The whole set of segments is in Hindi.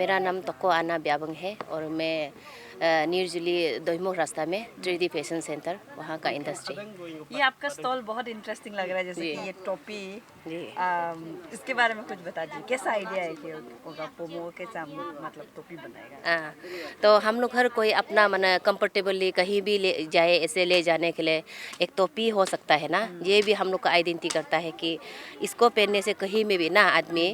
मेरा नाम तको आना ब्याबंग है और मैं न्यूजली दोईमुख रास्ता में 3D फैशन सेंटर वहाँ का इंडस्ट्री। ये आपका स्टॉल बहुत इंटरेस्टिंग लग रहा है, जैसे जी। कि ये टोपी। जी। इसके बारे में कुछ बता दीजिए, कैसा आइडिया है कि होगा पोमो कैसा मतलब टोपी बनाएगा? हाँ, तो हम लोग हर कोई अपना मन कंफर्टेबली कहीं भी ले जाए, ऐसे ले जाने के लिए एक टोपी हो सकता है ना। ये भी हम लोग का आइडेंटिटी करता है कि इसको पहनने से कहीं में भी ना आदमी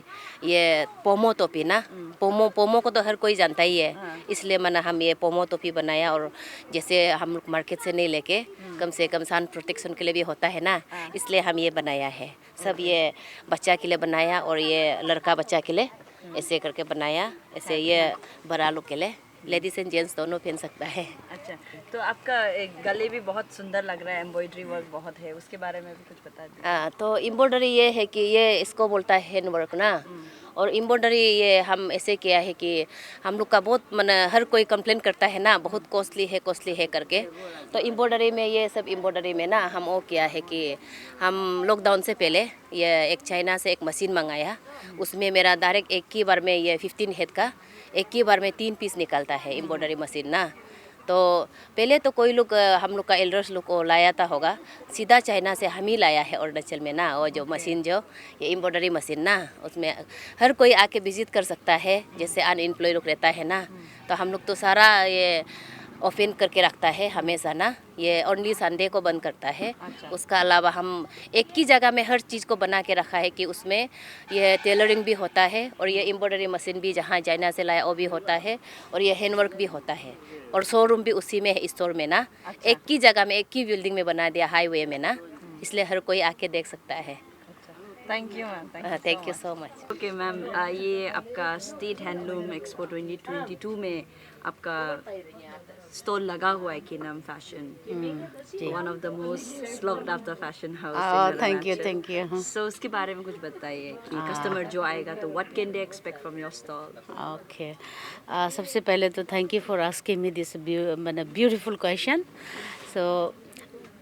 ये पोमो टोपी ना, पोमो पोमो को तो हर कोई जानता ही है। इसलिए मन हम ये पोमो टोपी बनाया और जैसे हम लोग मार्केट से नहीं लेके कम से कम सन प्रोटेक्शन के लिए भी होता है ना, इसलिए हम ये बनाया है। सब ये बच्चा के लिए बनाया और ये लड़का बच्चा के लिए ऐसे करके बनाया। ऐसे ये बड़ा लोग के लिए लेडीज एंड जेंट्स दोनों पहन सकता है। अच्छा, तो आपका एक गले भी बहुत सुंदर लग रहा है, एम्ब्रॉयडरी वर्क बहुत है, उसके बारे में भी कुछ बता दीजिए। तो एम्ब्रॉयडरी ये है कि ये इसको बोलता है हैंड वर्क ना। और एम्ब्रॉयडरी ये हम ऐसे किया है कि हम लोग का बहुत मन हर कोई कंप्लेन करता है ना, बहुत कॉस्टली है करके। तो एम्ब्रॉयडरी में ये सब एम्ब्रॉयडरी में ना हम वो किया है कि हम लॉकडाउन से पहले ये एक चाइना से एक मशीन मंगाया। उसमें मेरा डायरेक्ट एक ही बार में ये 15 हेड का एक ही बार में 3 पीस निकलता है एम्ब्रॉयडरी मशीन ना। तो पहले तो कोई लोग हम लोग का एल्डर्स लोग को लाया था होगा, सीधा चाइना से हम ही लाया है अरुणाचल में ना। वो जो मशीन जो ये एम्ब्रॉयडरी मशीन ना, उसमें हर कोई आके विजिट कर सकता है। जैसे अनएम्प्लॉय लोग रहता है ना, तो हम लोग तो सारा ये ओपन करके रखता है हमेशा ना। ये ओनली संडे को बंद करता है। उसका अलावा हम एक ही जगह में हर चीज़ को बना के रखा है कि उसमें ये टेलरिंग भी होता है और ये एम्ब्रॉयडरी मशीन भी जहाँ चाइना से लाया वो भी होता है और ये हैंडवर्क भी होता है। और शोरूम भी उसी में है, स्टोर में ना। एक ही जगह में एक ही बिल्डिंग में बना दिया हाईवे में ना, इसलिए हर कोई आके देख सकता है। Thank you ma'am, thank you so much. Okay ma'am, ये आपका स्टेट हैंडलूम एक्सपो 2022 में आपका स्टॉल लगा हुआ है किनम fashion, one of the most sought after fashion house. Thank you. So उसके बारे में कुछ बताइए कि कस्टमर जो आएगा तो what can they expect from your stall? Okay, सबसे पहले तो thank you for asking me this beautiful question. So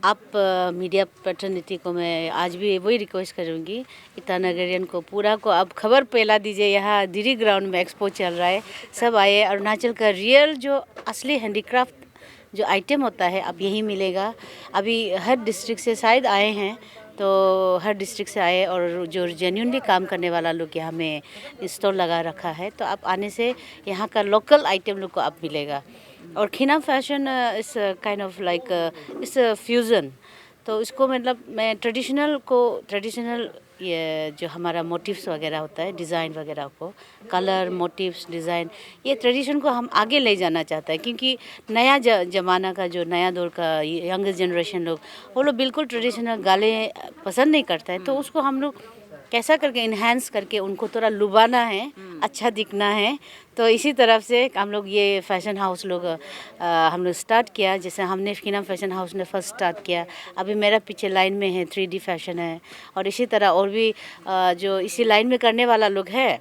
आप मीडिया पैटर्निटी को मैं आज भी वही रिक्वेस्ट करूँगी, ईटानगरियन को पूरा को आप खबर फैला दीजिए। यहाँ दिरी ग्राउंड में एक्सपो चल रहा है, सब आए। अरुणाचल का रियल जो असली हैंडीक्राफ्ट जो आइटम होता है अब यही मिलेगा। अभी हर डिस्ट्रिक्ट से शायद आए हैं, तो हर डिस्ट्रिक्ट से आए और जो जेन्युइनली काम करने वाला लोग यहाँ में स्टॉल लगा रखा है। तो आप आने से यहाँ का लोकल आइटम लोग को आप मिलेगा। और खीना फैशन इस काइंड ऑफ लाइक इस फ्यूज़न, तो इसको मतलब मैं ट्रेडिशनल ये जो हमारा मोटिव्स वगैरह होता है, डिज़ाइन वगैरह को, कलर मोटिव्स डिज़ाइन, ये ट्रेडिशन को हम आगे ले जाना चाहता है। क्योंकि नया ज़माना का जो नया दौर का यंग जनरेशन लोग, वो लोग बिल्कुल ट्रेडिशनल गाले पसंद नहीं करता है। तो उसको हम लोग कैसा करके इन्हेंस करके उनको थोड़ा लुभाना है, अच्छा दिखना है। तो इसी तरफ से हम लोग ये फैशन हाउस लोग हम लोग स्टार्ट किया। जैसे हमने खीना फैशन हाउस ने फर्स्ट स्टार्ट किया, अभी मेरा पीछे लाइन में है 3D फैशन है। और इसी तरह और भी जो इसी लाइन में करने वाला लोग है,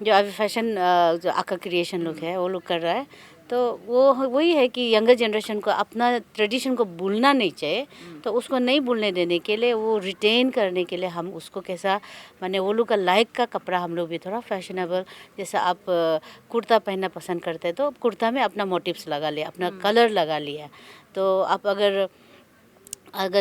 जो अभी फैशन जो आका क्रिएशन लोग है वो लोग कर रहा है। तो वो वही है कि यंगर जनरेशन को अपना ट्रेडिशन को भूलना नहीं चाहिए। तो उसको नहीं भूलने देने के लिए, वो रिटेन करने के लिए हम उसको कैसा माने वो लोग का लाइक का कपड़ा हम लोग भी थोड़ा फैशनेबल, जैसे आप कुर्ता पहनना पसंद करते हैं तो कुर्ता में अपना मोटिव्स लगा लिया, अपना कलर लगा लिया। तो आप अगर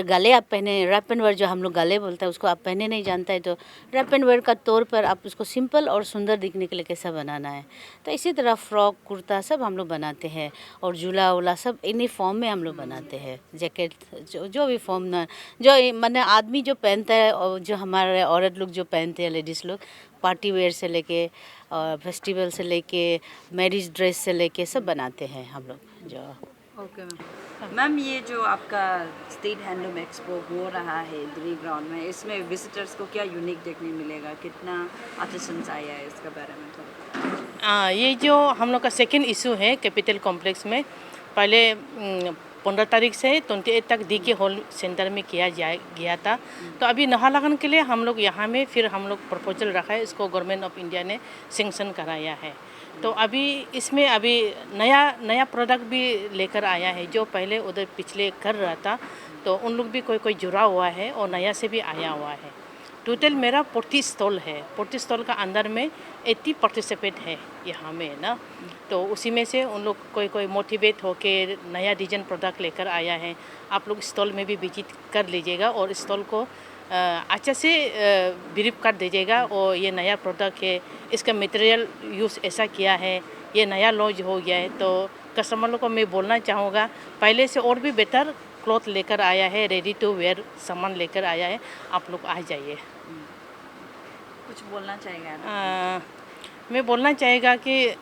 गले आप पहने रैप एंड वेयर, जो हम लोग गले बोलते हैं, उसको आप पहने नहीं जानता है, तो रैप एंड वेयर का तौर पर आप उसको सिंपल और सुंदर दिखने के लिए कैसा बनाना है। तो इसी तरह फ्रॉक कुर्ता सब हम लोग बनाते हैं और झूला उला सब इन्हीं फॉर्म में हम लोग बनाते हैं। जैकेट जो भी फॉर्म ना, जो मैंने आदमी जो पहनता है और जो हमारे औरत लोग जो पहनते हैं, लेडीज़ लोग, पार्टी वेयर से लेके और फेस्टिवल से लेके मैरिज ड्रेस से लेके सब बनाते हैं हम लोग जो। ओके मैम, ये जो आपका स्टेट हैंडलूम एक्सपो हो रहा है दिल्ली ग्राउंड में, इसमें विजिटर्स को क्या यूनिक देखने मिलेगा, कितना आर्टिसंस आया है, इसके बारे में थोड़ा? ये जो हम लोग का सेकेंड इशू है कैपिटल कॉम्प्लेक्स में, पहले 15 तारीख से 28 तक DK हॉल सेंटर में किया गया था। तो अभी नाहरलगुन के लिए हम लोग यहाँ में फिर हम लोग प्रपोजल रखा है, इसको गवर्नमेंट ऑफ इंडिया ने सेंक्शन कराया है। तो अभी इसमें अभी नया प्रोडक्ट भी लेकर आया है, जो पहले उधर पिछले कर रहा था। तो उन लोग भी कोई जुड़ा हुआ है और नया से भी आया हुआ है। टोटल मेरा 40 स्टॉल है। 40 स्टॉल का अंदर में 80 पार्टिसिपेट है यहाँ में ना। तो उसी में से उन लोग कोई मोटिवेट होके नया डिजाइन प्रोडक्ट लेकर आया है। आप लोग स्टॉल में भी विजिट कर लीजिएगा और स्टॉल को अच्छे से ब्रीफ कर दीजिएगा। और ये नया प्रोडक्ट है, इसका मटेरियल यूज़ ऐसा किया है, ये नया लॉन्च हो गया है। तो कस्टमर लोग को मैं बोलना चाहूँगा, पहले से और भी बेटर क्लॉथ लेकर आया है, रेडी टू वेयर सामान लेकर आया है, आप लोग आ जाइए। कुछ बोलना चाहेगा ना? मैं बोलना चाहेगा कि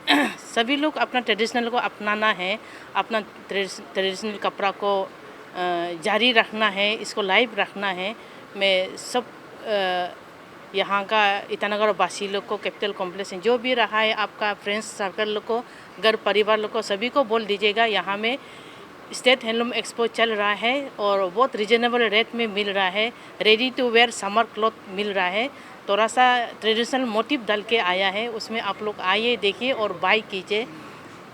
सभी लोग अपना ट्रेडिशनल को अपनाना है, अपना ट्रेडिशनल कपड़ा को जारी रखना है, इसको लाइव रखना है। मैं सब यहाँ का ईटानगर वासी लोग को, कैपिटल कॉम्प्लेक्स में जो भी रहा है, आपका फ्रेंड्स सर्कल लोग को, घर परिवार लोग को, सभी को बोल दीजिएगा यहाँ में स्टेट हैंडलूम एक्सपो चल रहा है और बहुत रिजनेबल रेट में मिल रहा है। Ready to wear summer cloth मिल रहा है। थोड़ा सा ट्रेडिशनल मोटिव डाल के आया है, उसमें आप लोग आइए, देखिए और बाय कीजिए।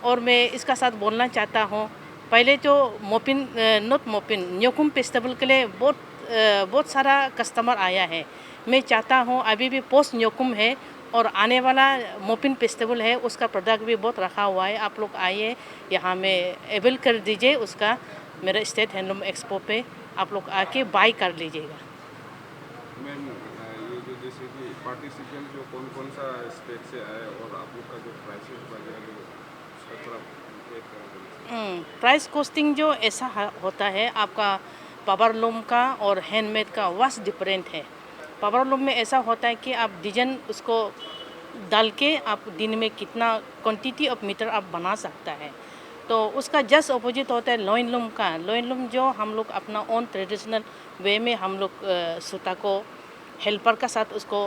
और मैं इसका साथ बोलना चाहता हूँ, पहले जो न्योकुम फेस्टिवल के लिए बहुत सारा कस्टमर आया है। मैं चाहता हूँ अभी भी पोस्ट न्योकुम है और आने वाला मोपिन फेस्टिवल है, उसका प्रोडक्ट भी बहुत रखा हुआ है। आप लोग आइए, यहाँ में अवेल कर दीजिए उसका। मेरा स्टेट हैंडलूम एक्सपो पे आप लोग आके बाय कर लीजिएगा। मैम, ये जो जैसे कि पार्टिसिपेंट जो कौन सा स्टेट से आए और आप लोग का जो प्राइसेस वगैरह जो उसका थोड़ा प्राइस कॉस्टिंग जो ऐसा होता है, आपका पावरलूम का और हैंडमेड का वास्ट डिफरेंट है। पावरलूम में ऐसा होता है कि आप डिजाइन उसको डाल के आप दिन में कितना क्वांटिटी ऑफ मीटर आप बना सकता है। तो उसका जस्ट अपोजिट होता है लोइनलूम का। लोइनलूम जो हम लोग अपना ओन ट्रेडिशनल वे में हम लोग सूता को हेल्पर का साथ उसको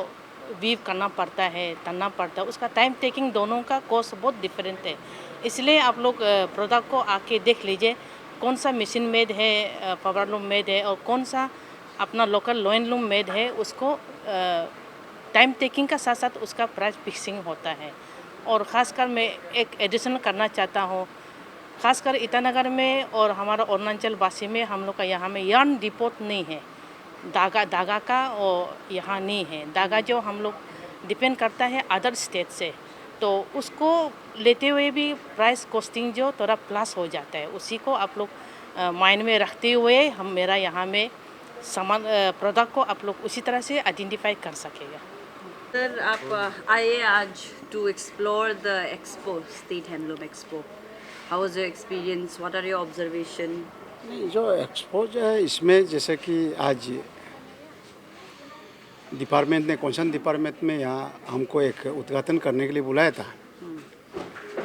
वीव करना पड़ता है, तनना पड़ता है। उसका टाइम टेकिंग दोनों का कॉस्ट बहुत डिफरेंट है। इसलिए आप लोग प्रोडक्ट को आके देख लीजिए, कौन सा मशीन मेड है, पावरलूम मेड है और कौन सा अपना लोकल लोइनलूम मेड है। उसको टाइम टेकिंग का साथ साथ उसका प्राइस फिक्सिंग होता है। और ख़ासकर मैं एक एडिशन करना चाहता हूँ, ख़ासकर ईटानगर में और हमारा अरुणाचल वासी में हम लोग का यहाँ में यार्न डिपोट नहीं है। धागा का और यहाँ नहीं है। धागा जो हम लोग डिपेंड करता है अदर स्टेट से, तो उसको लेते हुए भी प्राइस कॉस्टिंग जो थोड़ा प्लस हो जाता है। उसी को आप लोग माइंड में रखते हुए हम मेरा यहाँ में सामान प्रोडक्ट को आप लोग उसी तरह से आइडेंटिफाई कर सकेगा। सर, आप आए आज to explore the expo, state handloom expo. How was your experience? What are your observation? नहीं, जो एक्सपो जो है इसमें जैसे कि आज डिपार्टमेंट ने, कॉन्सर्न डिपार्टमेंट में यहाँ हमको एक उद्घाटन करने के लिए बुलाया था।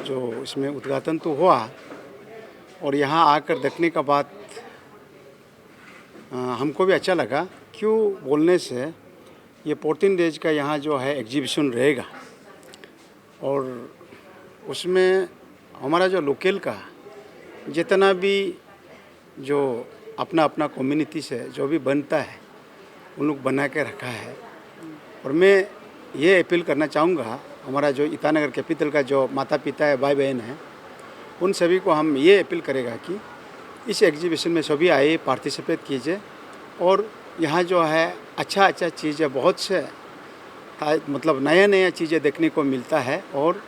जो इसमें उद्घाटन तो हुआ और यहाँ आकर देखने का बाद हमको भी अच्छा लगा। क्यों बोलने से ये 14 डेज का यहाँ जो है एग्जीबिशन रहेगा और उसमें हमारा जो लोकल का जितना भी जो अपना अपना कम्युनिटी से जो भी बनता है उन लोग बना के रखा है। और मैं ये अपील करना चाहूँगा, हमारा जो ईटानगर कैपिटल का जो माता पिता है, भाई बहन है, उन सभी को हम ये अपील करेगा कि इस एग्जीबिशन में सभी आए, पार्टिसिपेट कीजिए। और यहाँ जो है अच्छा चीज़ें बहुत से मतलब नया चीज़ें देखने को मिलता है। और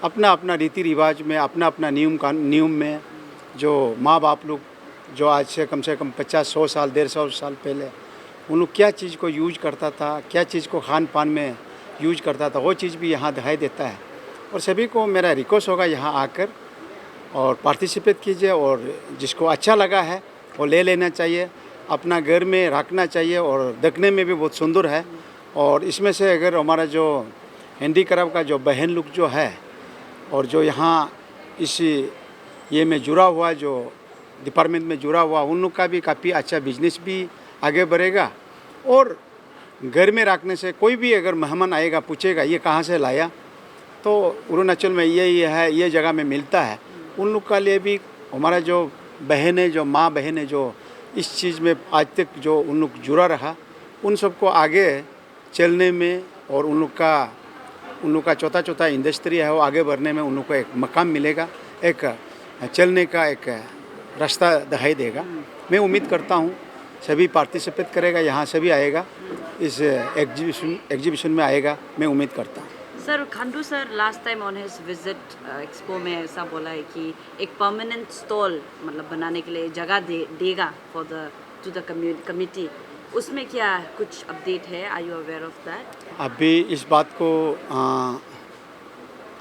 अपना अपना रीति रिवाज में, अपना अपना नियम में जो माँ बाप लोग जो आज से कम 50-100 साल 150 साल पहले उन लोग क्या चीज़ को यूज करता था, क्या चीज़ को खान पान में यूज करता था, वो चीज़ भी यहाँ दिखाई देता है। और सभी को मेरा रिक्वेस्ट होगा यहाँ आकर और पार्टिसिपेट कीजिए और जिसको अच्छा लगा है वो ले लेना चाहिए, अपना घर में रखना चाहिए और देखने में भी बहुत सुंदर है। और इसमें से अगर हमारा जो हैंडीक्राफ्ट का जो बहन लोग जो है और जो यहाँ इस ये में जुड़ा हुआ, जो डिपार्टमेंट में जुड़ा हुआ, उन लोग का भी काफ़ी अच्छा बिजनेस भी आगे बढ़ेगा। और घर में रखने से कोई भी अगर मेहमान आएगा पूछेगा ये कहाँ से लाया, तो अरुणाचल में ये है, ये जगह में मिलता है। उन लोग का लिए भी हमारा जो बहन है, जो माँ बहन है, जो इस चीज़ में आज तक जो उन लोग जुड़ा रहा, उन सबको आगे चलने में और उन लोग का चौथा इंडस्ट्री है वो आगे बढ़ने में उन लोग को एक मकाम मिलेगा, एक चलने का एक रास्ता दिखाई देगा। मैं उम्मीद करता हूँ सभी पार्टिसिपेट करेगा, यहाँ सभी आएगा इस एग्जीबिशन में आएगा, मैं उम्मीद करता हूँ। Sir, Khandu sir last time on his visit expo में ऐसा बोला है कि एक परमानेंट स्टॉल मतलब बनाने के लिए जगह देगा for the to the committee. उसमें क्या कुछ अपडेट है? Are you aware of that? अभी इस बात को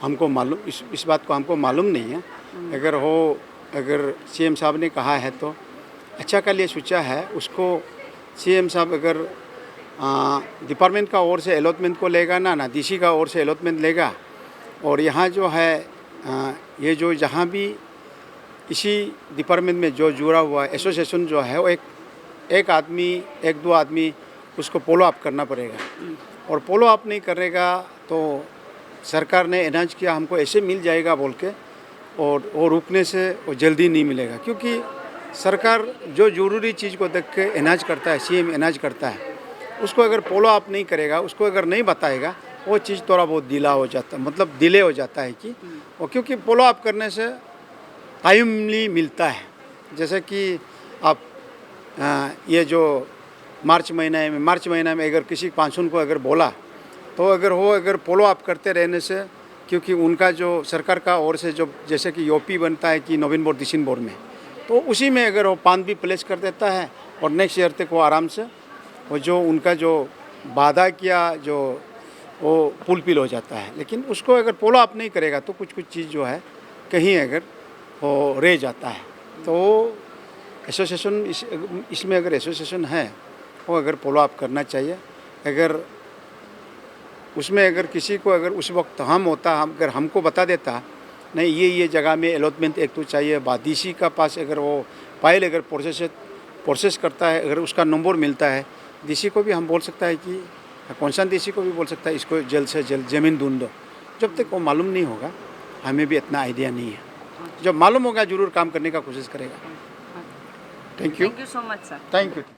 हमको मालूम नहीं है। अगर सीएम साहब ने कहा है तो अच्छा का लिए सोचा है। उसको सीएम साहब अगर डिपार्टमेंट का ओर से अलॉटमेंट को लेगा ना डीसी का ओर से अलॉटमेंट लेगा, और यहाँ जो है ये जो जहाँ भी इसी डिपार्टमेंट में जो जुड़ा हुआ एसोसिएशन जो है वो एक आदमी एक दो आदमी उसको फॉलो अप करना पड़ेगा, और फॉलो अप नहीं करेगा तो सरकार ने अनाउंस किया हमको ऐसे मिल जाएगा बोल के, और वो रुकने से वो जल्दी नहीं मिलेगा। क्योंकि सरकार जो ज़रूरी चीज़ को देख के अनाउंस करता है, सीएम अनाउंस करता है, उसको अगर फॉलो अप नहीं करेगा, उसको अगर नहीं बताएगा, वो चीज़ थोड़ा बहुत डिले हो जाता है, मतलब डिले हो जाता है कि वो, क्योंकि फॉलो अप करने से टाइमली मिलता है। जैसे कि आप ये जो मार्च महीना में अगर किसी पांचून को अगर बोला तो अगर फॉलो अप करते रहने से, क्योंकि उनका जो सरकार का ओर से जो जैसे कि यूपी बनता है कि नवंबर दिसंबर में, तो उसी में अगर वो पान भी प्लेस कर देता है और नेक्स्ट ईयर तक वो आराम से वो जो उनका जो वादा किया जो वो फुलफिल हो जाता है। लेकिन उसको अगर फॉलो अप नहीं करेगा तो कुछ चीज़ जो है कहीं अगर वो रह जाता है। तो एसोसिएशन इसमें अगर एसोसिएशन है वो अगर फॉलो अप करना चाहिए। अगर उसमें अगर किसी को अगर उस वक्त अगर हमको बता देता नहीं ये जगह में अलॉटमेंट एक तो चाहिए, डीसी का पास अगर वो फाइल अगर प्रोसेस करता है, अगर उसका नंबर मिलता है, डीसी को भी हम बोल सकता है कि कौन डीसी को भी बोल सकता है इसको जल्द से जल्द ज़मीन ढूंढ दो। जब तक वो मालूम नहीं होगा हमें भी इतना आइडिया नहीं है। जब मालूम होगा ज़रूर काम करने का कोशिश करेगा। Thank you so much sir. Thank you.